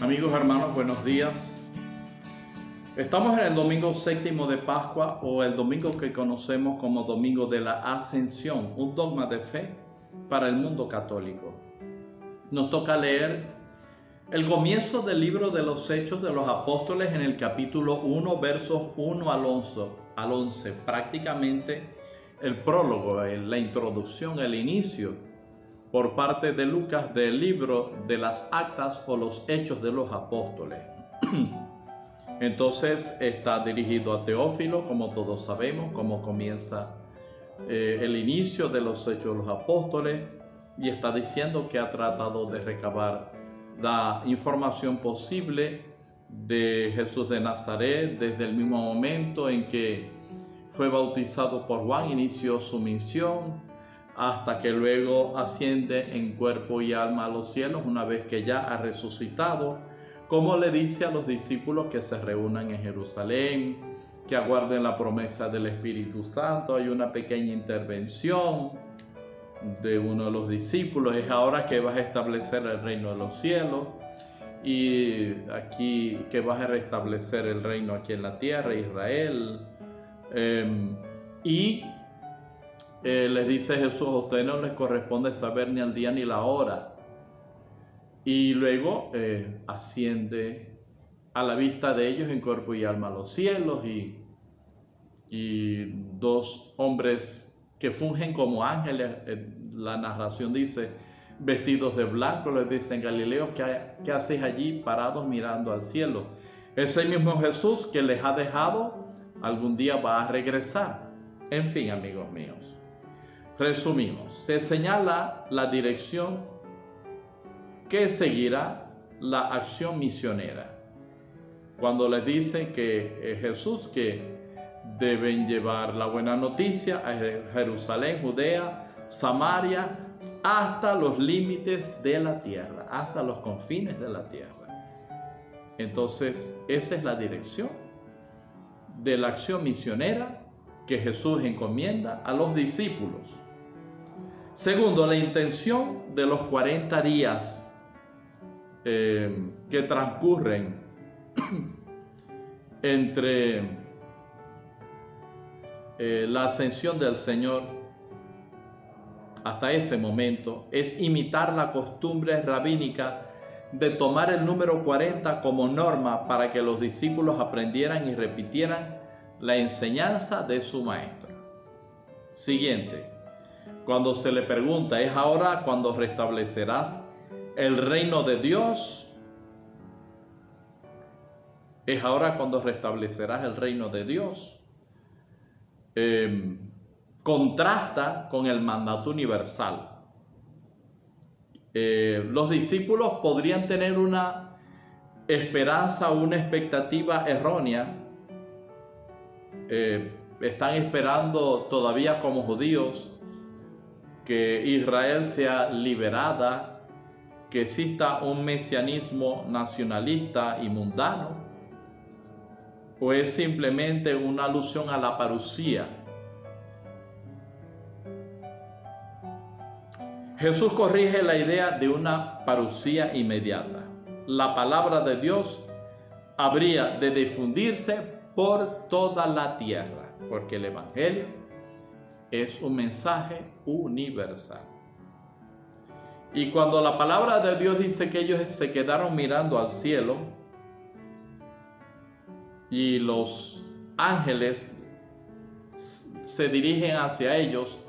Amigos, hermanos, buenos días. Estamos en el domingo séptimo de Pascua, o el domingo que conocemos como Domingo de la Ascensión, un dogma de fe para el mundo católico. Nos toca leer el comienzo del libro de los Hechos de los Apóstoles en el capítulo 1, versos 1 al 11, prácticamente el prólogo, la introducción, el inicio por parte de Lucas del libro de las Actas o los Hechos de los Apóstoles. Entonces está dirigido a Teófilo, como todos sabemos, cómo comienza el inicio de los Hechos de los Apóstoles, y está diciendo que ha tratado de recabar la información posible de Jesús de Nazaret desde el mismo momento en que fue bautizado por Juan, inició su misión, hasta que luego asciende en cuerpo y alma a los cielos una vez que ya ha resucitado, como le dice a los discípulos que se reúnan en Jerusalén, que aguarden la promesa del Espíritu Santo. Hay una pequeña intervención de uno de los discípulos: es ahora que vas a establecer el reino de los cielos, y aquí que vas a restablecer el reino aquí en la tierra, Israel. Les dice Jesús: a ustedes no les corresponde saber ni el día ni la hora. Y luego asciende a la vista de ellos en cuerpo y alma a los cielos, y dos hombres que fungen como ángeles, la narración dice, vestidos de blanco, les dicen: Galileos, ¿qué hacéis allí parados mirando al cielo? Ese mismo Jesús que les ha dejado, algún día va a regresar. En fin, amigos míos, resumimos, se señala la dirección que seguirá la acción misionera. Cuando les dicen que Jesús que deben llevar la buena noticia a Jerusalén, Judea, Samaria, hasta los límites de la tierra, hasta los confines de la tierra. Entonces, esa es la dirección de la acción misionera que Jesús encomienda a los discípulos. Segundo, la intención de los 40 días que transcurren entre la ascensión del Señor hasta ese momento es imitar la costumbre rabínica de tomar el número 40 como norma para que los discípulos aprendieran y repitieran la enseñanza de su maestro. Siguiente, cuando se le pregunta: ¿es ahora cuando restablecerás el reino de Dios? ¿Es ahora cuando restablecerás el reino de Dios? Contrasta con el mandato universal. Los discípulos podrían tener una esperanza o una expectativa errónea. Están esperando todavía como judíos que Israel sea liberada, que exista un mesianismo nacionalista y mundano, o es simplemente una alusión a la parusía. Jesús corrige la idea de una parusía inmediata. La palabra de Dios habría de difundirse por toda la tierra, porque el Evangelio es un mensaje universal. Y cuando la palabra de Dios dice que ellos se quedaron mirando al cielo y los ángeles se dirigen hacia ellos,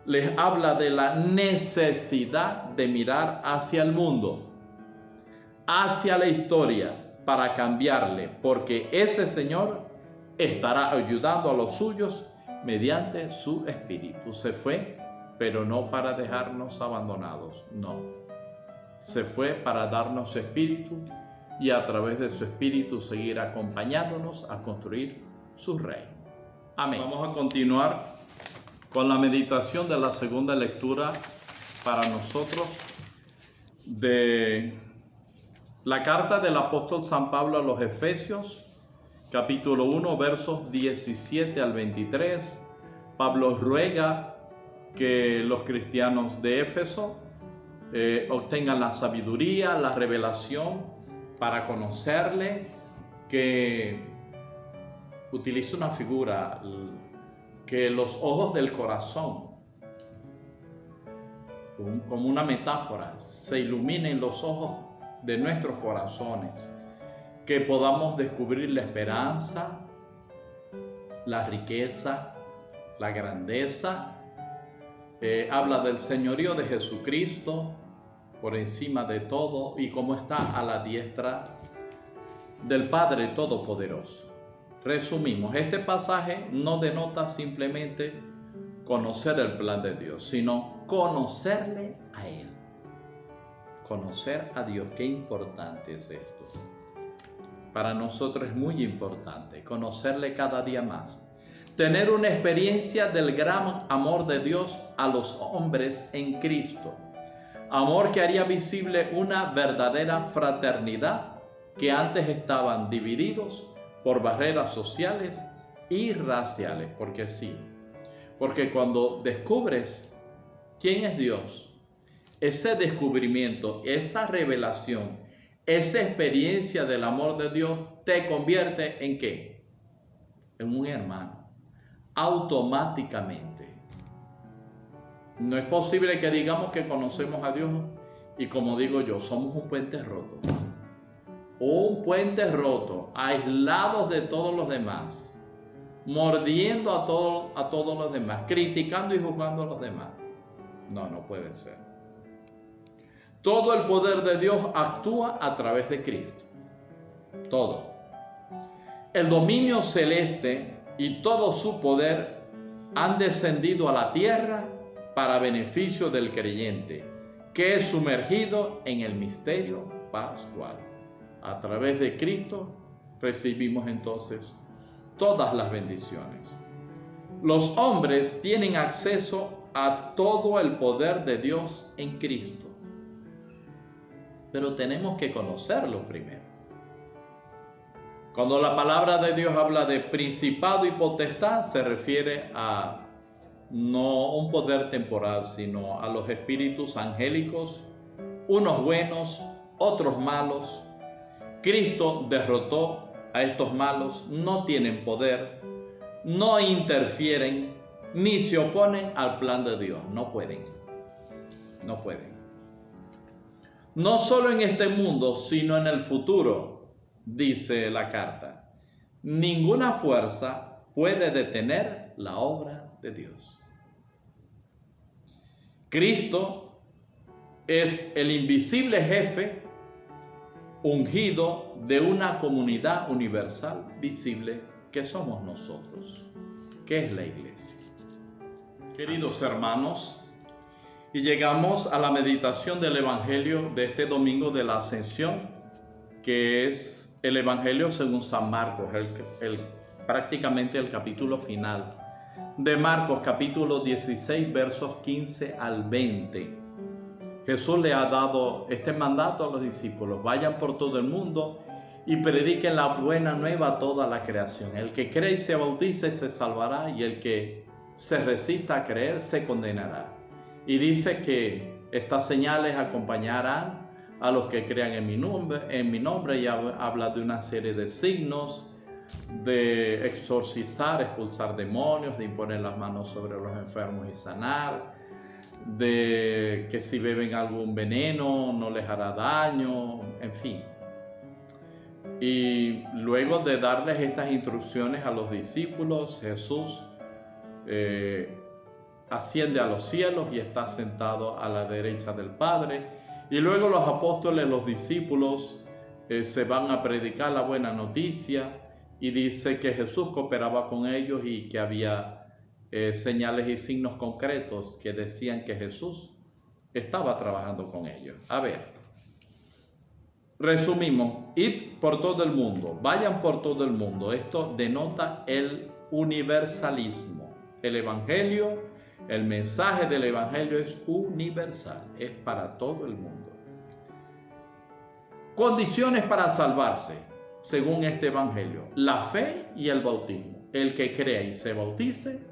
les habla de la necesidad de mirar hacia el mundo, hacia la historia, para cambiarle, porque ese Señor estará ayudando a los suyos mediante su Espíritu. Se fue, pero no para dejarnos abandonados, no. Se fue para darnos su Espíritu, y a través de su Espíritu seguir acompañándonos a construir su reino. Amén. Vamos a continuar con la meditación de la segunda lectura para nosotros de la carta del apóstol San Pablo a los Efesios, capítulo 1, versos 17 al 23. Pablo ruega que los cristianos de Éfeso obtengan la sabiduría, la revelación para conocerle, que utiliza una figura, que los ojos del corazón, como una metáfora, se iluminen los ojos de nuestros corazones, que podamos descubrir la esperanza, la riqueza, la grandeza. Habla del señorío de Jesucristo por encima de todo y cómo está a la diestra del Padre Todopoderoso. Resumimos, este pasaje no denota simplemente conocer el plan de Dios, sino conocerle a Él. Conocer a Dios, qué importante es esto. Para nosotros es muy importante conocerle cada día más. Tener una experiencia del gran amor de Dios a los hombres en Cristo. Amor que haría visible una verdadera fraternidad que antes estaban divididos por barreras sociales y raciales. Porque sí, porque cuando descubres quién es Dios, ese descubrimiento, esa revelación, esa experiencia del amor de Dios te convierte ¿en qué? En un hermano, automáticamente. No es posible que digamos que conocemos a Dios y, como digo yo, somos un puente roto. Un puente roto, aislados de todos los demás, mordiendo a todos los demás, criticando y juzgando a los demás. No puede ser. Todo el poder de Dios actúa a través de Cristo. Todo. El dominio celeste y todo su poder han descendido a la tierra para beneficio del creyente, que es sumergido en el misterio pascual. A través de Cristo recibimos entonces todas las bendiciones. Los hombres tienen acceso a todo el poder de Dios en Cristo, pero tenemos que conocerlo primero. Cuando la palabra de Dios habla de principado y potestad, se refiere a no un poder temporal, sino a los espíritus angélicos, unos buenos, otros malos. Cristo derrotó a estos malos, no tienen poder, no interfieren, ni se oponen al plan de Dios. No pueden. No solo en este mundo, sino en el futuro, dice la carta. Ninguna fuerza puede detener la obra de Dios. Cristo es el invisible jefe ungido de una comunidad universal visible que somos nosotros, que es la iglesia. Queridos hermanos, y llegamos a la meditación del Evangelio de este domingo de la Ascensión, que es el Evangelio según San Marcos, prácticamente el capítulo final de Marcos, capítulo 16, versos 15 al 20. Jesús le ha dado este mandato a los discípulos: vayan por todo el mundo y prediquen la buena nueva a toda la creación. El que cree y se bautice se salvará, y el que se resista a creer se condenará. Y dice que estas señales acompañarán a los que crean en mi nombre, y habla de una serie de signos, de exorcizar, expulsar demonios, de imponer las manos sobre los enfermos y sanar, de que si beben algún veneno no les hará daño, en fin. Y luego de darles estas instrucciones a los discípulos, Jesús asciende a los cielos y está sentado a la derecha del Padre. Y luego los apóstoles, los discípulos, se van a predicar la buena noticia, y dice que Jesús cooperaba con ellos y que había señales y signos concretos que decían que Jesús estaba trabajando con ellos. A ver, resumimos: id por todo el mundo, vayan por todo el mundo. Esto denota el universalismo. El Evangelio, el mensaje del Evangelio es universal, es para todo el mundo. Condiciones para salvarse, según este Evangelio: la fe y el bautismo. El que crea y se bautice,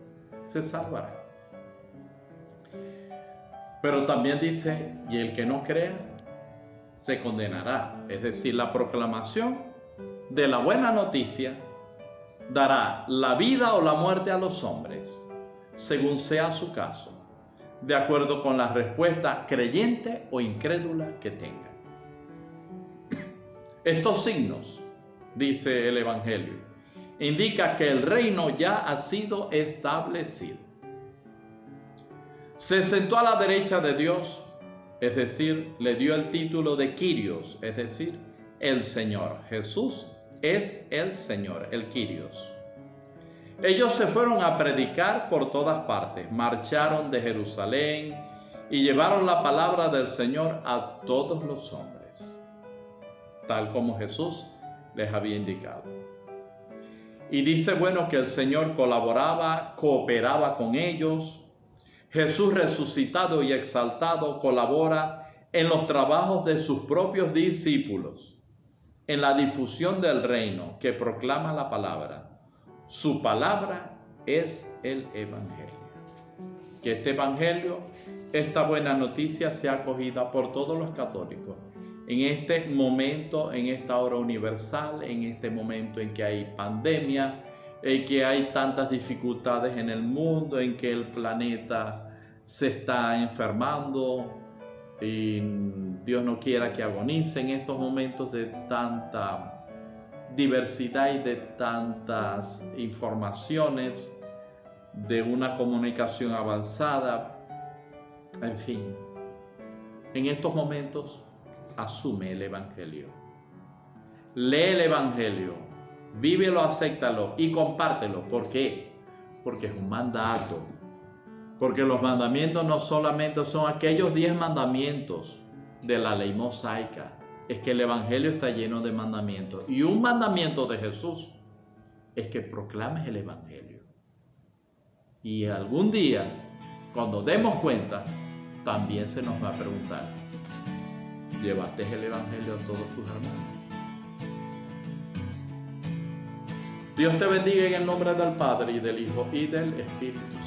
se salvará. Pero también dice: y el que no crea, se condenará. Es decir, la proclamación de la buena noticia dará la vida o la muerte a los hombres, según sea su caso, de acuerdo con la respuesta creyente o incrédula que tenga. Estos signos, dice el Evangelio, indica que el reino ya ha sido establecido. Se sentó a la derecha de Dios, es decir, le dio el título de Kyrios, es decir, el Señor. Jesús es el Señor, el Kyrios. Ellos se fueron a predicar por todas partes, marcharon de Jerusalén y llevaron la palabra del Señor a todos los hombres, tal como Jesús les había indicado. Y dice, bueno, que el Señor colaboraba, cooperaba con ellos. Jesús resucitado y exaltado colabora en los trabajos de sus propios discípulos, en la difusión del reino que proclama la palabra. Su palabra es el Evangelio. Que este Evangelio, esta buena noticia, sea acogida por todos los católicos en este momento, en esta hora universal, en este momento en que hay pandemia, en que hay tantas dificultades en el mundo, en que el planeta se está enfermando y Dios no quiera que agonice en estos momentos de tanta diversidad y de tantas informaciones, de una comunicación avanzada. En fin, en estos momentos asume el Evangelio. Lee el Evangelio, vívelo, acéptalo y compártelo. ¿Por qué? Porque es un mandato. Porque los mandamientos no solamente son aquellos 10 mandamientos de la ley mosaica. Es que el Evangelio está lleno de mandamientos. Y un mandamiento de Jesús es que proclames el Evangelio. Y algún día, cuando demos cuenta, también se nos va a preguntar, ¿llevaste el Evangelio a todos tus hermanos? Dios te bendiga en el nombre del Padre, y del Hijo, y del Espíritu Santo.